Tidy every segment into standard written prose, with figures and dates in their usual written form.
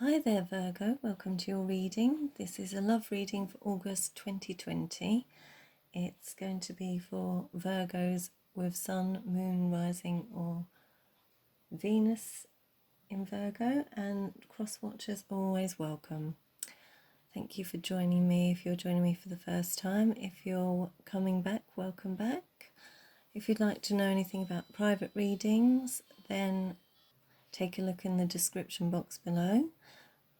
Hi there, Virgo. Welcome to your reading. This is a love reading for August 2020. It's going to be for Virgos with Sun, Moon, Rising, or Venus in Virgo, and cross watchers always welcome. Thank you for joining me. If you're joining me for the first time, if you're coming back, welcome back. If you'd like to know anything about private readings, then take a look in the description box below.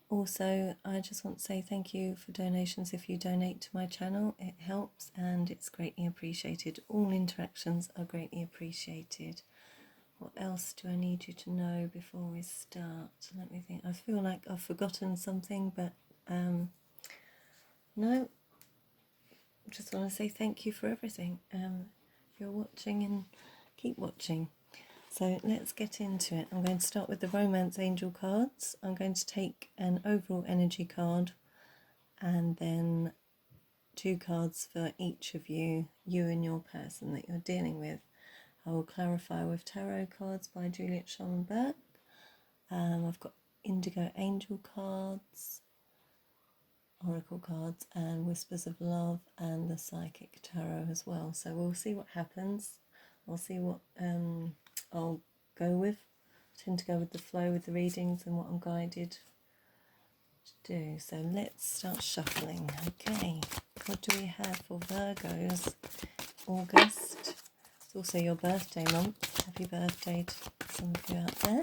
Also, I just want to say thank you for donations. If you donate to my channel, it helps and it's greatly appreciated. All interactions are greatly appreciated. What else do I need you to know before we start? Let me think. I feel like I've forgotten something, but no. I just want to say thank you for everything. If you're watching, and keep watching. So let's get into it. I'm going to start with the Romance Angel cards. I'm going to take an overall energy card and then 2 cards for each of you, you and your person that you're dealing with. I will clarify with tarot cards by Juliet Schoenberg. I've got indigo angel cards, oracle cards, and whispers of love, and the psychic tarot as well. So we'll see what happens. I'll see what I'll go with. I tend to go with the flow with the readings and what I'm guided to do. So let's start shuffling. Okay, what do we have for Virgos? August. It's also your birthday month. Happy birthday to some of you out there.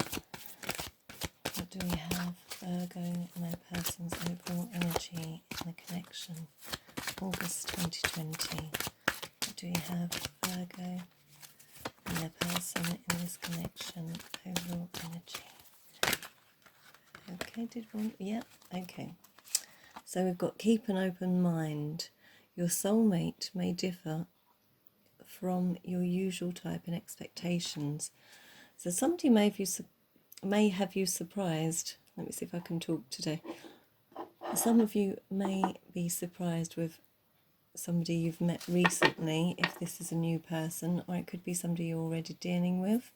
What do we have? Virgo and their person's overall energy in the connection. August 2020. What do we have? Virgo and their person in this connection. Overall energy. Okay, did one? Yeah, okay. So we've got keep an open mind. Your soulmate may differ from your usual type and expectations. So somebody may have you surprised. Let me see if I can talk today. Some of you may be surprised with somebody you've met recently, if this is a new person, or it could be somebody you're already dealing with.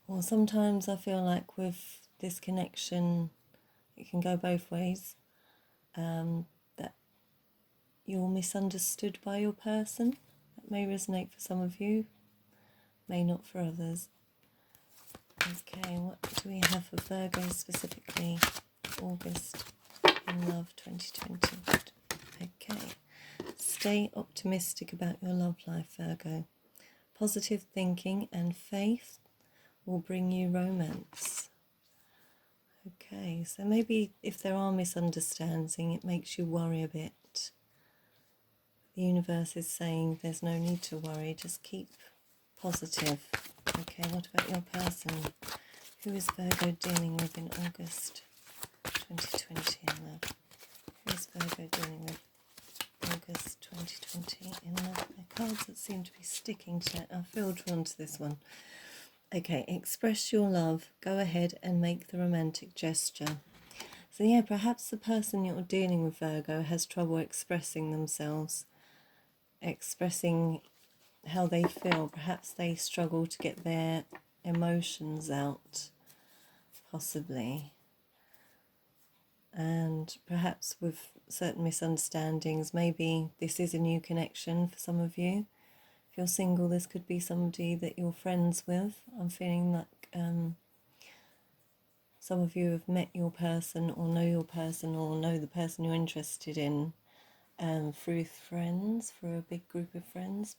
Or sometimes I feel like with this connection, it can go both ways. That you're misunderstood by your person. That may resonate for some of you, may not for others. Okay, what do we have for Virgo specifically? August in love 2020. Okay. Stay optimistic about your love life, Virgo. Positive thinking and faith will bring you romance. Okay, so maybe if there are misunderstandings, it makes you worry a bit. The universe is saying there's no need to worry, just keep positive. Okay, what about your person? Who is Virgo dealing with in August 2020 in love? Who is Virgo dealing with August 2020 in love? The cards that seem to be sticking to it. I feel drawn to this one. Okay, express your love. Go ahead and make the romantic gesture. So yeah, perhaps the person you're dealing with, Virgo, has trouble expressing themselves, expressing how they feel. Perhaps they struggle to get their emotions out, possibly. And perhaps with certain misunderstandings, maybe this is a new connection for some of you. If you're single, this could be somebody that you're friends with. I'm feeling like some of you have met your person or know the person you're interested in through friends, through a big group of friends,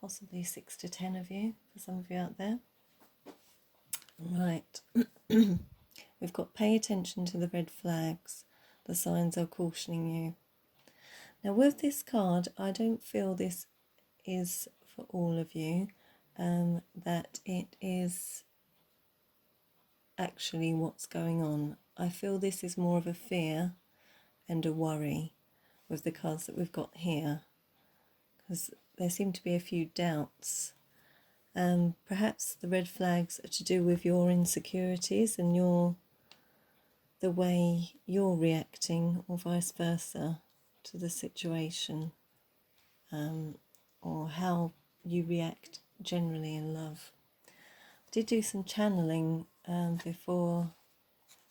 possibly 6 to 10 of you, for some of you out there. Right. We've got pay attention to the red flags. The signs are cautioning you. Now with this card, I don't feel this is for all of you, that it is actually what's going on. I feel this is more of a fear and a worry with the cards that we've got here, because there seem to be a few doubts. Perhaps the red flags are to do with your insecurities and the way you're reacting, or vice versa, to the situation, or how you react generally in love. I did do some channeling before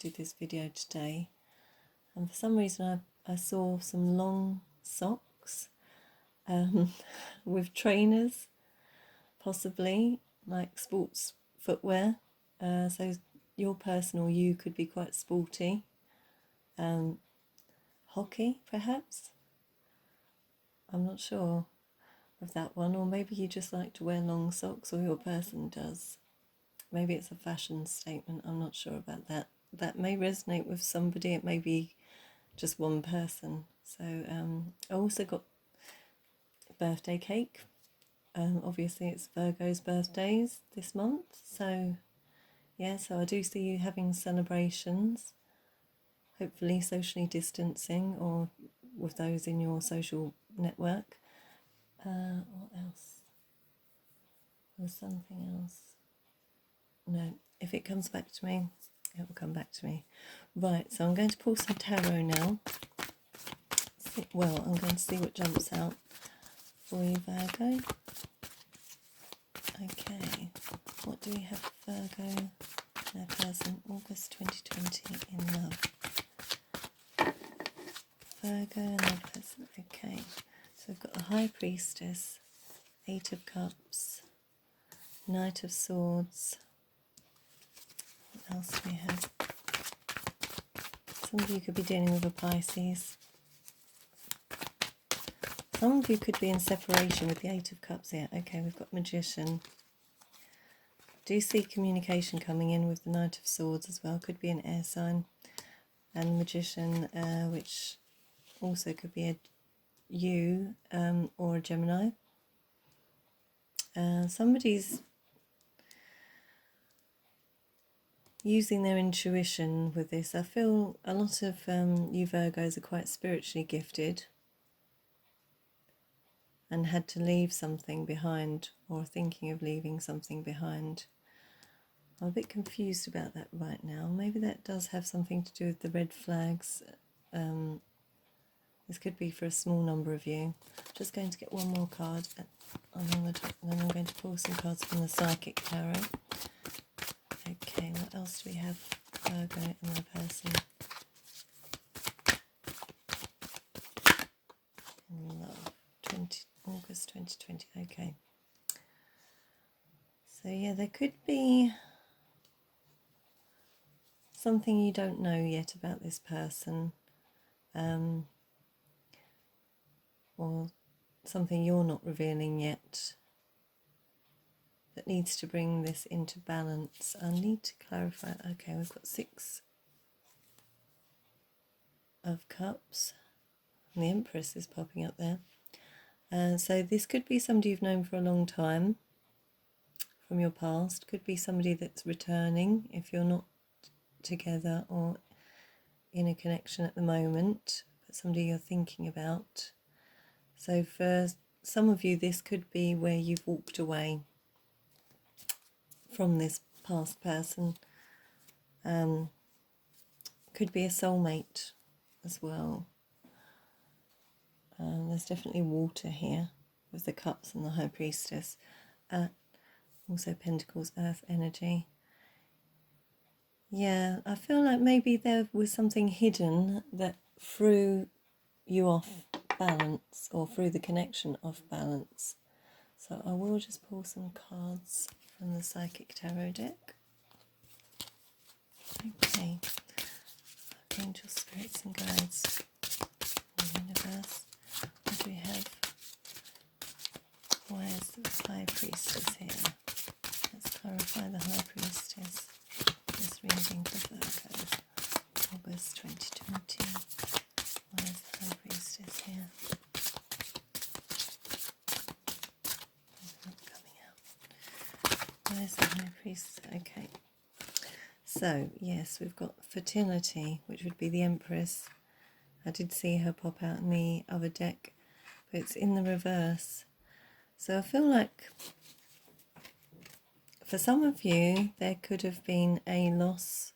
did this video today, and for some reason I saw some long socks with trainers, possibly like sports footwear. So your person or you could be quite sporty. Hockey, perhaps? I'm not sure of that one. Or maybe you just like to wear long socks, or your person does. Maybe it's a fashion statement. I'm not sure about that. That may resonate with somebody. It may be just one person. So I also got birthday cake. Obviously it's Virgo's birthdays this month. So yeah, so I do see you having celebrations. Hopefully socially distancing, or with those in your social network. What else? There was something else. No, if it comes back to me, it will come back to me. Right, so I'm going to pull some tarot now. Well, I'm going to see what jumps out for you, Virgo. Okay, what do we have for Virgo? Their person, August 2020, in love. Virgo and their person. Okay, so we've got the High Priestess, Eight of Cups, Knight of Swords. What else do we have? Some of you could be dealing with a Pisces. Some of you could be in separation with the Eight of Cups here. Okay, we've got Magician. Do see communication coming in with the Knight of Swords as well. Could be an air sign. And Magician, which also could be a you or a Gemini. Somebody's using their intuition with this. I feel a lot of you Virgos are quite spiritually gifted and had to leave something behind, or thinking of leaving something behind. I'm a bit confused about that right now. Maybe that does have something to do with the red flags. This could be for a small number of you. Just going to get one more card, and then I'm going to pull some cards from the Psychic Tarot. Okay, what else do we have? Virgo and the person. In love. August 2020. Okay. So yeah, there could be something you don't know yet about this person, or something you're not revealing yet, that needs to bring this into balance. I need to clarify. Okay, we've got Six of Cups, and the Empress is popping up there. So this could be somebody you've known for a long time from your past. Could be somebody that's returning if you're not together or in a connection at the moment, but somebody you're thinking about. So for some of you, this could be where you've walked away from this past person. Could be a soulmate as well. There's definitely water here with the Cups and the High Priestess. Also Pentacles, Earth energy. Yeah, I feel like maybe there was something hidden that threw you off balance, or through the connection off balance. So I will just pull some cards from the Psychic Tarot deck. Okay. Angel, spirits and guides in the universe. What do we have? Why is the High Priestess here? Let's clarify the High Priestess. This reading for Virgo, August 2020. Why is the High Priestess here? It's not coming out. Why is the High Priestess? Okay. So, yes, we've got fertility, which would be the Empress. I did see her pop out in the other deck, but it's in the reverse. So I feel like for some of you, there could have been a loss.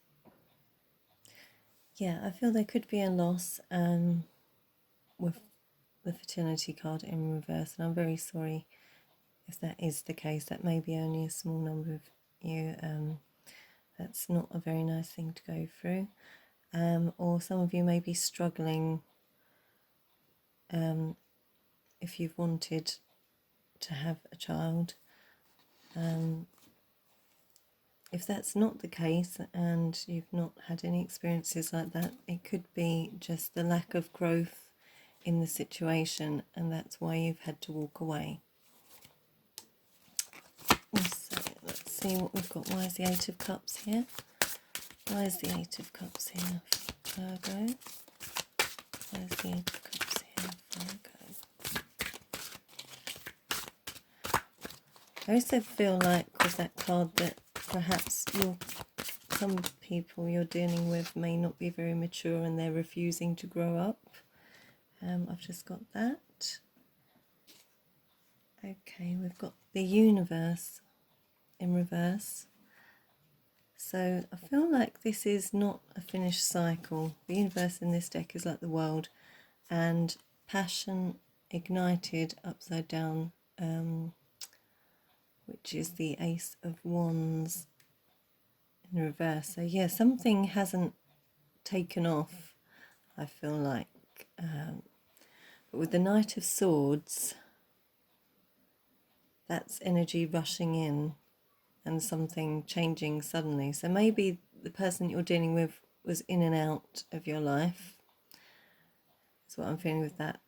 Yeah, I feel there could be a loss with the fertility card in reverse, and I'm very sorry if that is the case. That may be only a small number of you That's not a very nice thing to go through. Or some of you may be struggling if you've wanted to have a child. If that's not the case and you've not had any experiences like that, it could be just the lack of growth in the situation, and that's why you've had to walk away. So let's see what we've got. Why is the Eight of Cups here? Why is the Eight of Cups here, Virgo? Why is the Eight of Cups here, Virgo? I also feel like with that card that perhaps some people you're dealing with may not be very mature and they're refusing to grow up. I've just got that. Okay, we've got the Universe in reverse. So I feel like this is not a finished cycle. The Universe in this deck is like the world, and passion ignited upside down, which is the Ace of Wands in reverse. So yeah, something hasn't taken off, I feel like. But with the Knight of Swords, that's energy rushing in and something changing suddenly. So maybe the person you're dealing with was in and out of your life. That's what I'm feeling with that.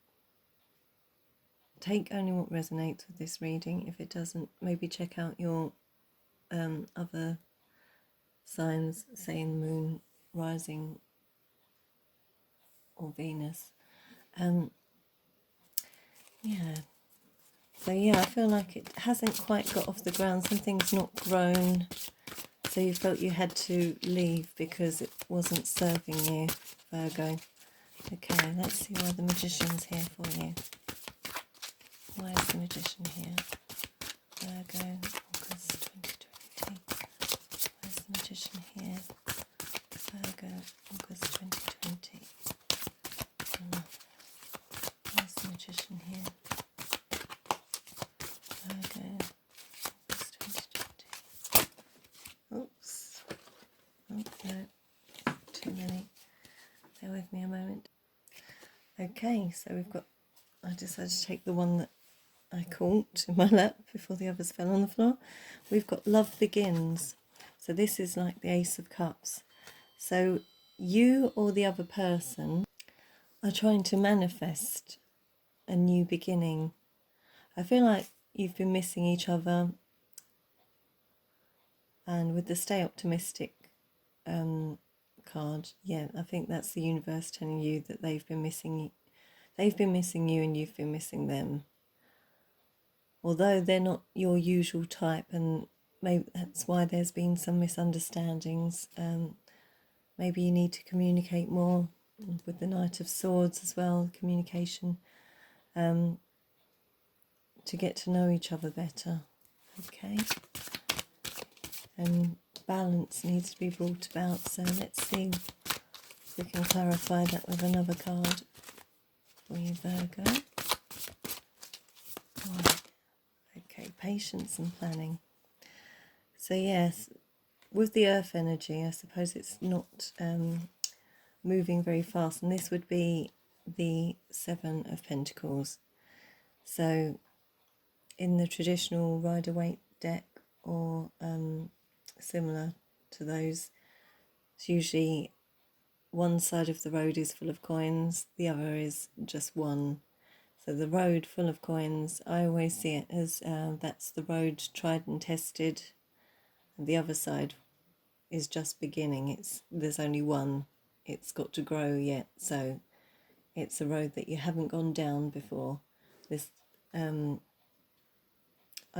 Take only what resonates with this reading. If it doesn't, maybe check out your other signs, say in the moon, rising, or Venus. Yeah. So yeah, I feel like it hasn't quite got off the ground. Something's not grown. So you felt you had to leave because it wasn't serving you, Virgo. Okay, let's see why the Magician's here for you. Why is the Magician here? Virgo, August 2020. Why is the Magician here? Virgo, August 2020. Why is the Magician here? Virgo, August 2020. Oops. Oh, no. Too many. Bear with me a moment. Okay, so we've got... I decided to take the one that I caught in my lap before the others fell on the floor. We've got Love Begins. So this is like the Ace of Cups. So you or the other person are trying to manifest a new beginning. I feel like you've been missing each other. And with the Stay Optimistic card, yeah, I think that's the universe telling you that they've been missing you and you've been missing them. Although they're not your usual type, and maybe that's why there's been some misunderstandings. Maybe you need to communicate more with the Knight of Swords as well, communication, to get to know each other better. Okay. And balance needs to be brought about, so let's see if we can clarify that with another card for you, Virgo. Right. Okay, patience and planning. So yes, with the earth energy, I suppose it's not moving very fast, and this would be the Seven of Pentacles. So in the traditional Rider-Waite deck, or similar to those, it's usually one side of the road is full of coins, the other is just one. So the road full of coins, I always see it as that's the road tried and tested, and the other side is just beginning. There's only one. It's got to grow yet, so it's a road that you haven't gone down before. This, I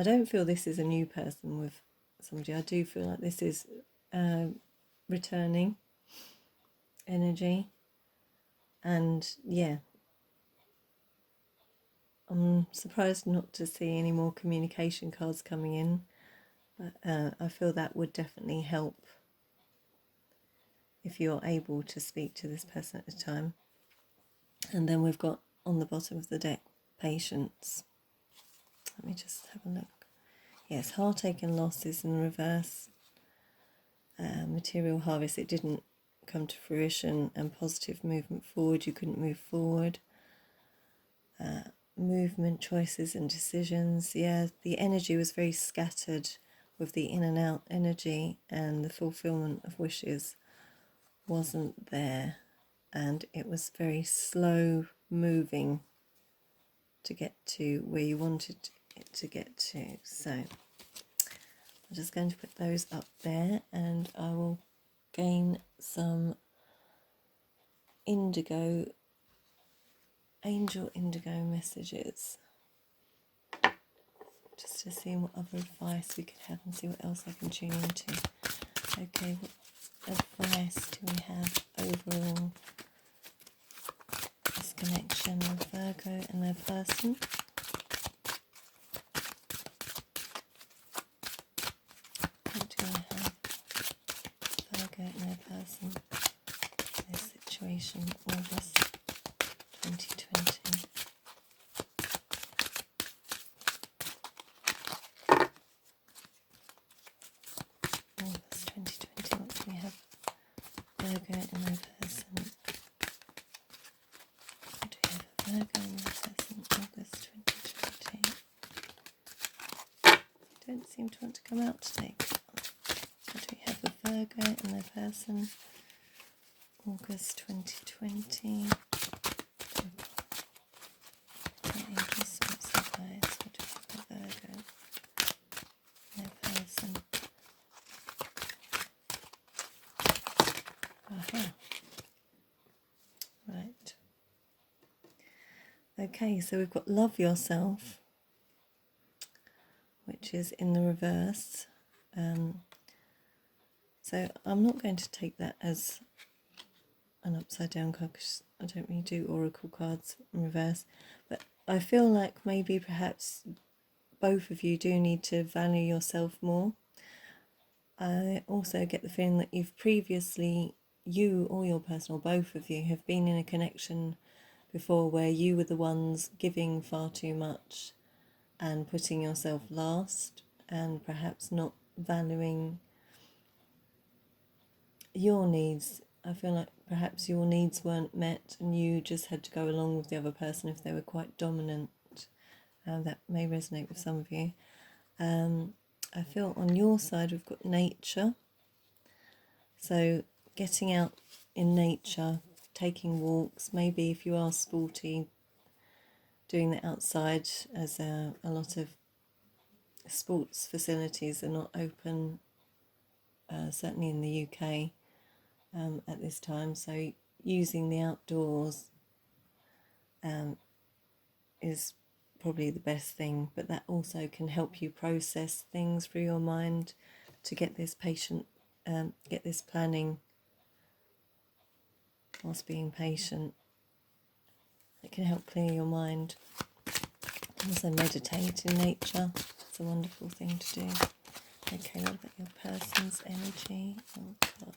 don't feel this is a new person with somebody. I do feel like this is returning energy, and yeah, I'm surprised not to see any more communication cards coming in, but I feel that would definitely help if you're able to speak to this person at a time. And then we've got on the bottom of the deck, patience. Let me just have a look. Yes, heartache and loss is in reverse. material harvest, it didn't come to fruition, and positive movement forward, you couldn't move forward. Movement, choices and decisions, yeah, the energy was very scattered with the in and out energy, and the fulfillment of wishes wasn't there, and it was very slow moving to get to where you wanted it to get to. So I'm just going to put those up there, and I will gain some indigo, angel indigo messages, just to see what other advice we could have and see what else I can tune into. Okay, what advice do we have overall? This connection with Virgo and their person. What do I have? Virgo and their person. Their situation, August 2020. August 2020, what do we have? Virgo and their person. What do we have? Virgo and their person, August 2020. They don't seem to want to come out today. What do we have for Virgo and their person? August 2020. Angels, what's the advice? What do we have for Virgo? Their person. Aha. Right. Okay, so we've got love yourself, which is in the reverse. So I'm not going to take that as an upside down card because I don't really do oracle cards in reverse, but I feel like maybe perhaps both of you do need to value yourself more. I also get the feeling that you've previously, you or your person, or both of you, have been in a connection before where you were the ones giving far too much and putting yourself last, and perhaps not valuing your needs. I feel like perhaps your needs weren't met and you just had to go along with the other person if they were quite dominant. That may resonate with some of you. I feel on your side we've got nature. So getting out in nature, taking walks, maybe if you are sporty, doing that outside, as a lot of sports facilities are not open, certainly in the UK at this time. So using the outdoors is probably the best thing, but that also can help you process things through your mind to get this get this planning whilst being patient. It can help clear your mind. Also meditate in nature. It's a wonderful thing to do. Okay, what about your person's energy? Oh, God.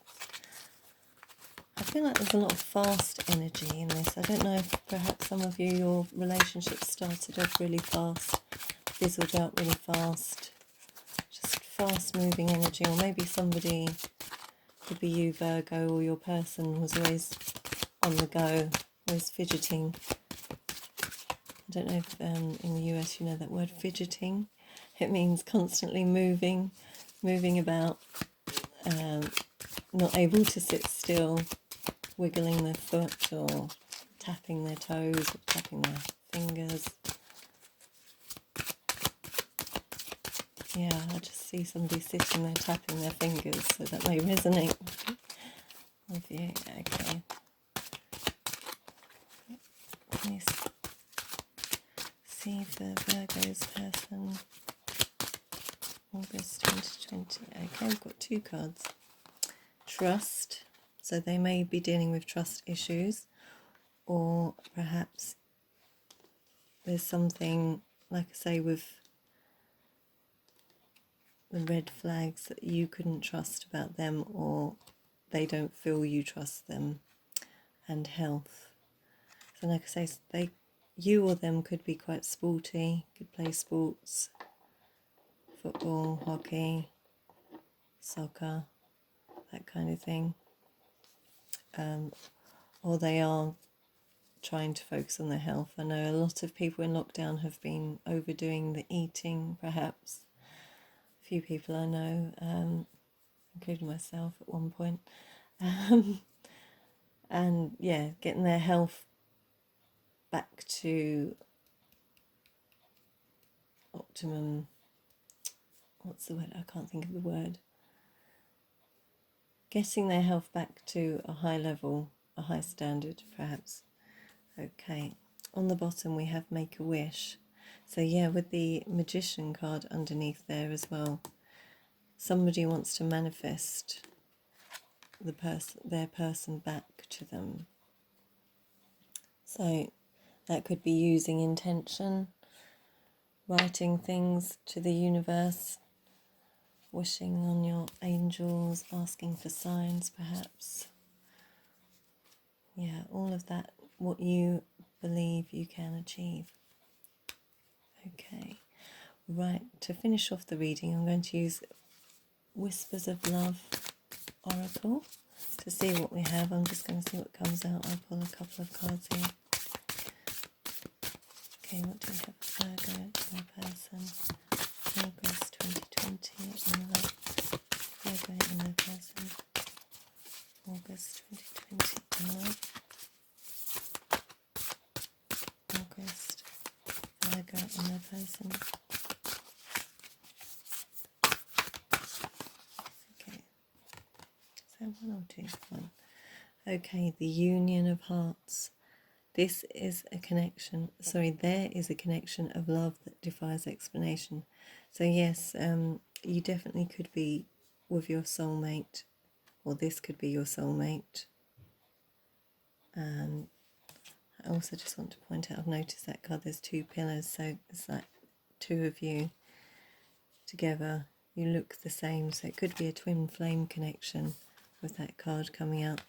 I feel like there's a lot of fast energy in this. I don't know if perhaps some of you, your relationship started off really fast, fizzled out really fast, just fast moving energy, or maybe somebody, could be you Virgo, or your person was always on the go, always fidgeting. I don't know if in the US you know that word fidgeting. It means constantly moving about, not able to sit still, wiggling their foot or tapping their toes or tapping their fingers. Yeah, I just see somebody sitting there tapping their fingers, so that may resonate with you. Okay. Please see for Virgo's person, August 2020. Okay, we've got two cards. Trust. So they may be dealing with trust issues, or perhaps there's something, like I say, with the red flags that you couldn't trust about them, or they don't feel you trust them. And health. So like I say, you or them could be quite sporty, could play sports, football, hockey, soccer, that kind of thing. Or they are trying to focus on their health. I know a lot of people in lockdown have been overdoing the eating, perhaps. A few people I know, including myself at one point. And yeah, getting their health back to optimum. What's the word? I can't think of the word. Getting their health back to a high level, a high standard, perhaps. Okay, on the bottom we have Make a Wish. So yeah, with the Magician card underneath there as well. Somebody wants to manifest their person back to them. So that could be using intention, writing things to the universe, wishing on your angels, asking for signs perhaps. Yeah, all of that, what you believe you can achieve. Okay, right, to finish off the reading, I'm going to use Whispers of Love Oracle to see what we have. I'm just going to see what comes out. I'll pull a couple of cards here. Okay, what do we have? Virgo, my person, August 2020, in love. Virgo and their person, August 2020, in love. August, Virgo and their person. Okay, is that one or two? One. Okay, the Union of Hearts. This is a connection, there is a connection of love that defies explanation. So yes, you definitely could be with your soulmate, or this could be your soulmate. And I also just want to point out, I've noticed that card, there's two pillars, so it's like two of you together. You look the same, so it could be a twin flame connection with that card coming out.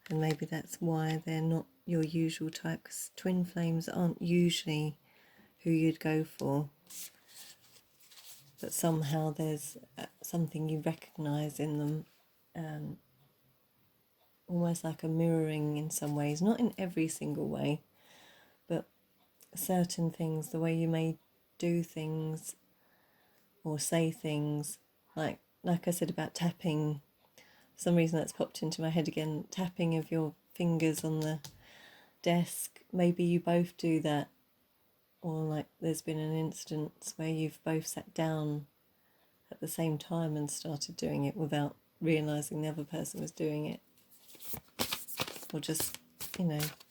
And maybe that's why they're not your usual type, because twin flames aren't usually who you'd go for. But somehow there's something you recognise in them, almost like a mirroring in some ways, not in every single way, but certain things, the way you may do things or say things, like I said about tapping. For some reason that's popped into my head again, tapping of your fingers on the desk. Maybe you both do that, or like there's been an instance where you've both sat down at the same time and started doing it without realising the other person was doing it, or just,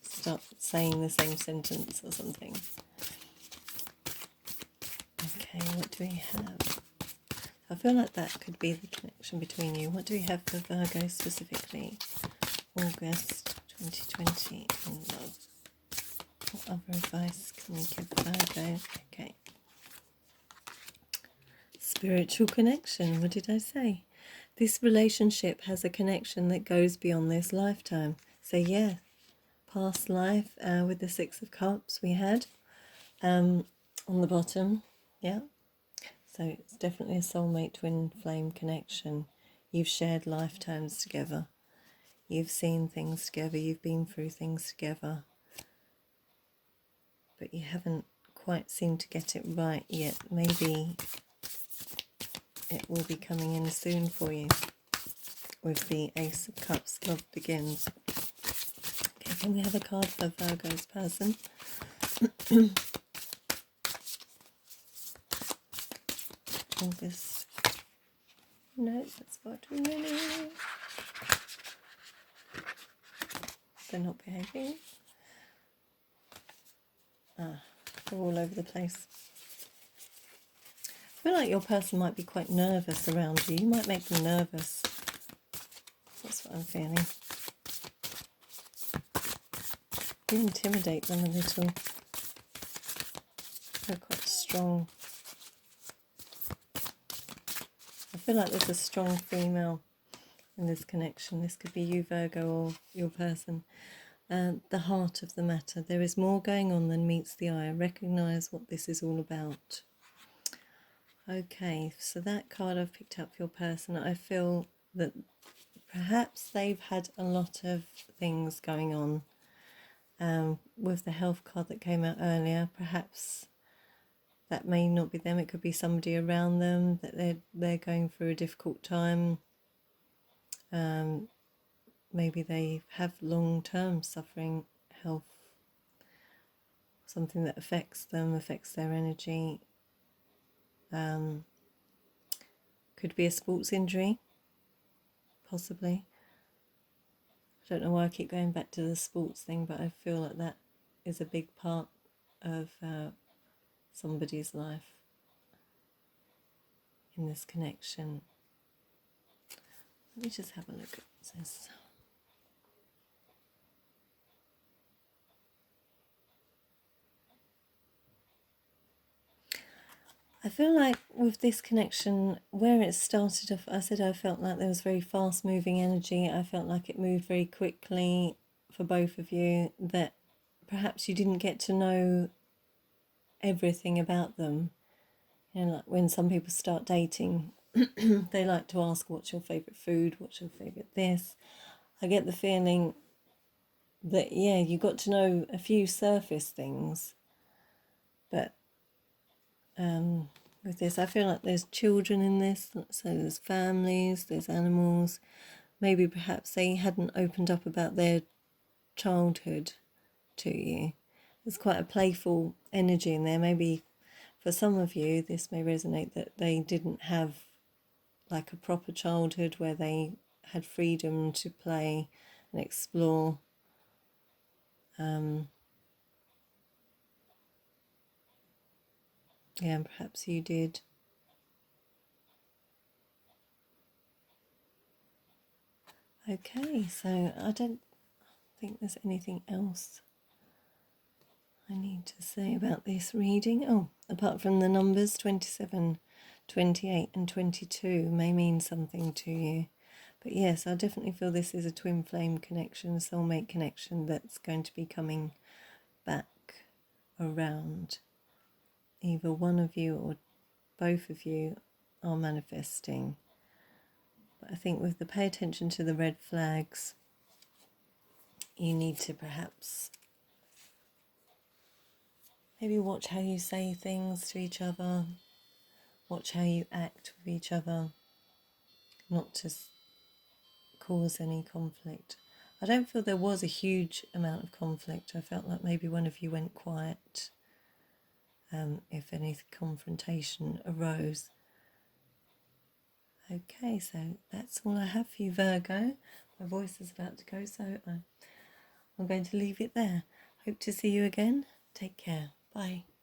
start saying the same sentence or something. Okay, what do we have? I feel like that could be the connection between you. What do we have for Virgo specifically? August 2020 in love. What other advice can we give Virgo? Okay. Spiritual connection. What did I say? This relationship has a connection that goes beyond this lifetime. So yeah, past life with the Six of Cups we had on the bottom. Yeah. So it's definitely a soulmate twin flame connection. You've shared lifetimes together. You've seen things together. You've been through things together. But you haven't quite seemed to get it right yet. Maybe it will be coming in soon for you with the Ace of Cups. Love begins. Okay, can we have a card for Virgo's person? August. No, that's far too many. They're not behaving. They're all over the place. I feel like your person might be quite nervous around you. You might make them nervous. That's what I'm feeling. You intimidate them a little. They're quite strong. I feel like there's a strong female in this connection. This could be you, Virgo, or your person. The heart of the matter. There is more going on than meets the eye. Recognise what this is all about. Okay, so that card I've picked up for your person, I feel that perhaps they've had a lot of things going on. With the health card that came out earlier, perhaps that may not be them. It could be somebody around them that they're going through a difficult time. Maybe they have long-term suffering, health, something that affects them, affects their energy. Could be a sports injury, possibly. I don't know why I keep going back to the sports thing, but I feel like that is a big part of somebody's life in this connection. Let me just have a look at this. I feel like with this connection, where it started off, I said I felt like there was very fast moving energy. I felt like it moved very quickly for both of you, that perhaps you didn't get to know everything about them. You know, like when some people start dating, they like to ask, what's your favourite food? What's your favourite this? I get the feeling that, yeah, you got to know a few surface things, but with this, I feel like there's children in this, so there's families, there's animals. Maybe perhaps they hadn't opened up about their childhood to you. There's quite a playful energy in there. Maybe for some of you, this may resonate that they didn't have like a proper childhood where they had freedom to play and explore. Yeah, and perhaps you did. Okay, so I don't think there's anything else I need to say about this reading. Oh, apart from the numbers 27, 28 and 22 may mean something to you. But yes, I definitely feel this is a twin flame connection, a soulmate connection that's going to be coming back around. Either one of you or both of you are manifesting. But I think with the pay attention to the red flags, you need to perhaps maybe watch how you say things to each other, watch how you act with each other, not to cause any conflict. I don't feel there was a huge amount of conflict. I felt like maybe one of you went quiet if any confrontation arose. Okay, so that's all I have for you, Virgo. My voice is about to go, so I'm going to leave it there. Hope to see you again. Take care. Bye.